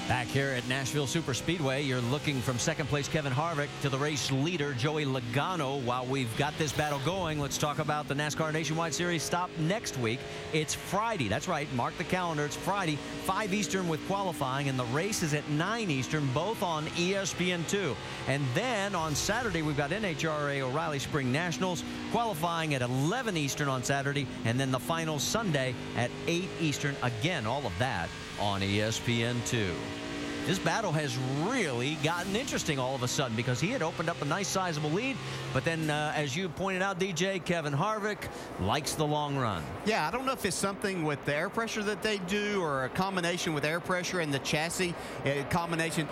Back here at Nashville Superspeedway, you're looking from second place Kevin Harvick to the race leader Joey Logano. While we've got this battle going, let's talk about the NASCAR Nationwide Series stop next week. It's Friday. That's right. Mark the calendar. It's Friday, 5 Eastern with qualifying, and the race is at 9 Eastern, both on ESPN2. And then on Saturday, we've got NHRA O'Reilly Spring Nationals qualifying at 11 Eastern on Saturday, and then the final Sunday at 8 Eastern. Again, all of that on ESPN2. This battle has really gotten interesting all of a sudden because he had opened up a nice sizable lead, but then as you pointed out, DJ, Kevin Harvick likes the long run. Yeah, I don't know if it's something with the air pressure that they do or a combination with air pressure and the chassis combination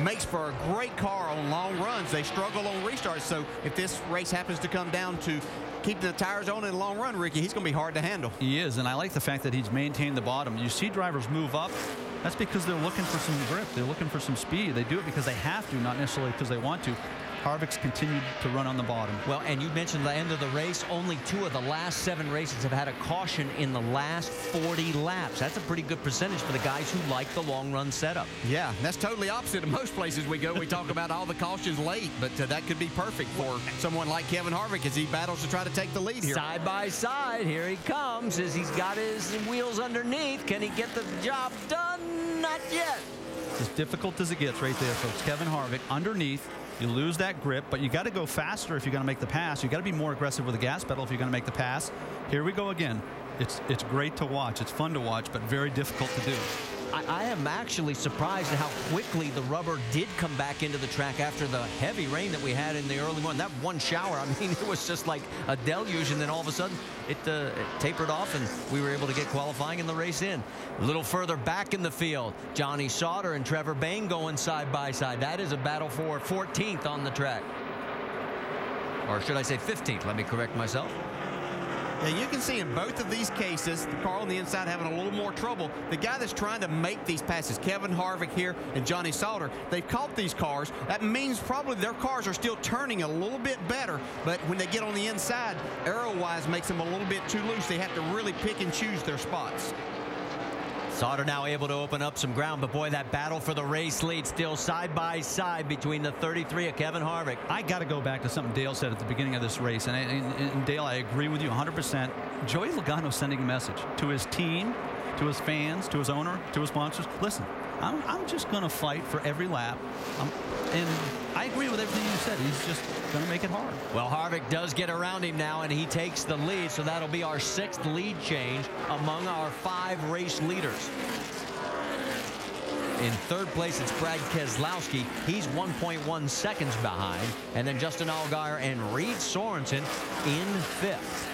makes for a great car on long runs. They struggle on restarts, so if this race happens to come down to keep the tires on in the long run, Ricky, he's going to be hard to handle. He is, and I like the fact that he's maintained the bottom. You see drivers move up. That's because they're looking for some grip. They're looking for some speed. They do it because they have to, not necessarily because they want to. Harvick's continued to run on the bottom. Well, and you mentioned the end of the race. Only 2 of the last 7 races have had a caution in the last 40 laps. That's a pretty good percentage for the guys who like the long run setup. Yeah, that's totally opposite of most places we go. We talk about all the cautions late, but that could be perfect for someone like Kevin Harvick as he battles to try to take the lead here. Side by side, here he comes as he's got his wheels underneath. Can he get the job done? Not yet. As difficult as it gets right there, folks. Kevin Harvick underneath. You lose that grip, but you got to go faster if you're going to make the pass. You got to be more aggressive with the gas pedal if you're going to make the pass. Here we go again. It's great to watch. It's fun to watch, but very difficult to do. I am actually surprised at how quickly the rubber did come back into the track after the heavy rain that we had in the early morning. That one shower, I mean, it was just like a deluge, and then all of a sudden it tapered off, and we were able to get qualifying and the race in. A little further back in the field, Johnny Sauter and Trevor Bayne going side by side. That is a battle for 14th on the track. Or should I say 15th? Let me correct myself. Yeah, you can see in both of these cases, the car on the inside having a little more trouble. The guy that's trying to make these passes, Kevin Harvick here and Johnny Sauter, they've caught these cars. That means probably their cars are still turning a little bit better, but when they get on the inside, aero-wise makes them a little bit too loose. They have to really pick and choose their spots. Sauter now able to open up some ground, but boy, that battle for the race lead still side by side between the 33 of Kevin Harvick. I got to go back to something Dale said at the beginning of this race, and Dale, I agree with you 100%. Joey Logano sending a message to his team, to his fans, to his owner, to his sponsors. Listen, I'm just going to fight for every lap. And I agree with everything you said. He's just going to make it hard. Well, Harvick does get around him now, and he takes the lead, so that'll be our 6th lead change among our 5 race leaders. In 3rd place, it's Brad Keselowski. He's 1.1 seconds behind. And then Justin Allgaier and Reed Sorensen in 5th.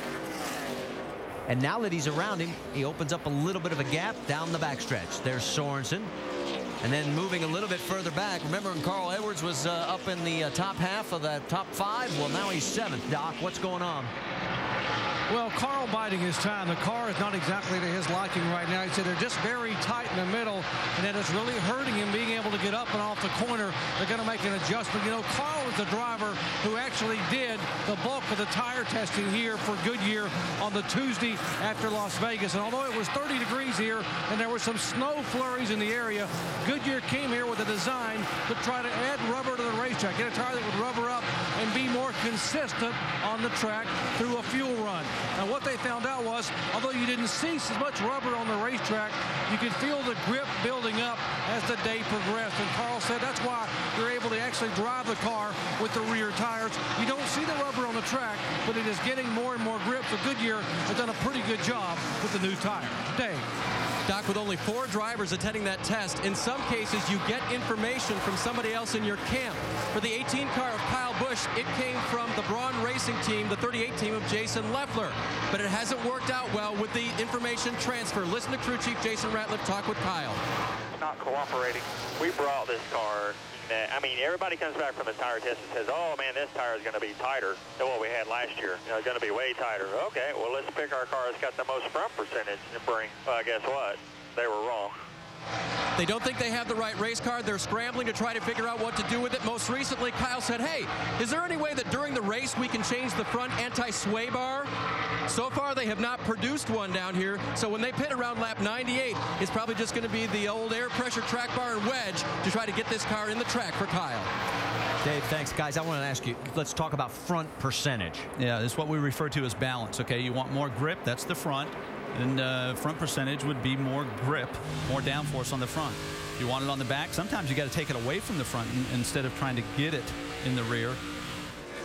And now that he's around him, he opens up a little bit of a gap down the backstretch. There's Sorensen. And then moving a little bit further back, remember when Carl Edwards was up in the top half of the top 5? Well, now he's 7th. Doc, what's going on? Well, Carl biding his time. The car is not exactly to his liking right now. He said they're just very tight in the middle, and that is really hurting him being able to get up and off the corner. They're going to make an adjustment. You know, Carl is the driver who actually did the bulk of the tire testing here for Goodyear on the Tuesday after Las Vegas. And although it was 30 degrees here and there were some snow flurries in the area, Goodyear came here with a design to try to add rubber to the racetrack, get a tire that would rubber up and be more consistent on the track through a fuel run. And what they found out was, although you didn't see so much rubber on the racetrack, you could feel the grip building up as the day progressed. And Carl said that's why you're able to actually drive the car with the rear tires. You don't see the rubber on the track, but it is getting more and more grip. So Goodyear has done a pretty good job with the new tire. Dave. Doc, with only 4 drivers attending that test, in some cases you get information from somebody else in your camp. For the 18 car of Kyle Busch, it came from the Braun Racing team, the 38 team of Jason Leffler. But it hasn't worked out well with the information transfer. Listen to crew chief Jason Ratliff talk with Kyle. Not cooperating. We brought this car. I mean, everybody comes back from the tire test and says, oh, man, this tire is going to be tighter than what we had last year. You know, it's going to be way tighter. Okay, well, let's pick our car that's got the most front percentage and bring. Well, guess what? They were wrong. They don't think they have the right race car. They're scrambling to try to figure out what to do with it. Most recently, Kyle said, hey, is there any way that during the race we can change the front anti-sway bar? So far, they have not produced one down here. So when they pit around lap 98, it's probably just going to be the old air pressure track bar and wedge to try to get this car in the track for Kyle. Dave, thanks. Guys, I want to ask you, let's talk about front percentage. Yeah, it's what we refer to as balance. Okay, you want more grip, that's the front. And front percentage would be more grip, more downforce on the front. If you want it on the back, sometimes you got to take it away from the front instead of trying to get it in the rear.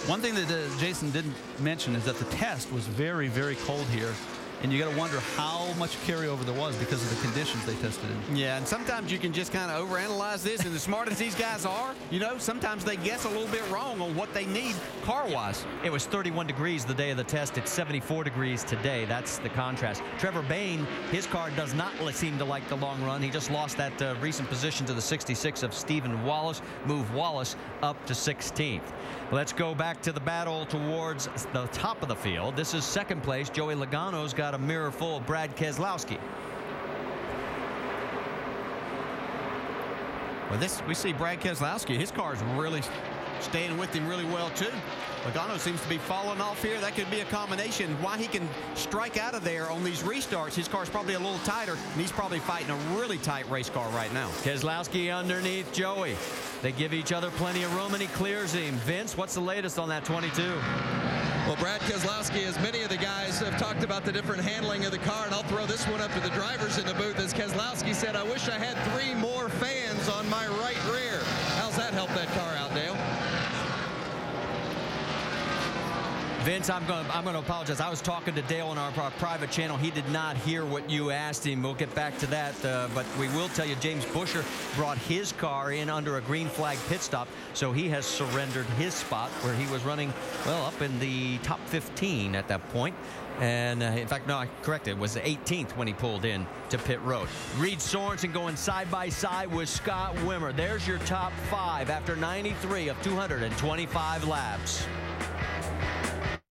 One thing that Jason didn't mention is that the test was very, very cold here. And you got to wonder how much carryover there was because of the conditions they tested in. Yeah, and sometimes you can just kind of overanalyze this. And as smart as these guys are, you know, sometimes they guess a little bit wrong on what they need car-wise. It was 31 degrees the day of the test. It's 74 degrees today. That's the contrast. Trevor Bayne, his car does not seem to like the long run. He just lost that recent position to the 66 of Stephen Wallace. Move Wallace up to 16th. Let's go back to the battle towards the top of the field. This is second place. Joey Logano's got a mirror full of Brad Keselowski. Well, we see Brad Keselowski. His car's really staying with him really well, too. Logano seems to be falling off here. That could be a combination. Why he can strike out of there on these restarts, his car's probably a little tighter, and he's probably fighting a really tight race car right now. Keselowski underneath Joey. They give each other plenty of room, and he clears him. Vince, what's the latest on that 22? Well, Brad Keselowski, as many of the guys have talked about the different handling of the car, and I'll throw this one up to the drivers in the booth. As Keselowski said, I wish I had 3 more fans on my right rear. How's that help that car out, Dale? Vince, I'm going to apologize. I was talking to Dale on our private channel. He did not hear what you asked him. We'll get back to that. But we will tell you, James Buescher brought his car in under a green flag pit stop. So he has surrendered his spot where he was running, well, up in the top 15 at that point. And in fact, no, I corrected. It was the 18th when he pulled in to pit road. Reed Sorensen going side by side with Scott Wimmer. There's your top 5 after 93 of 225 laps.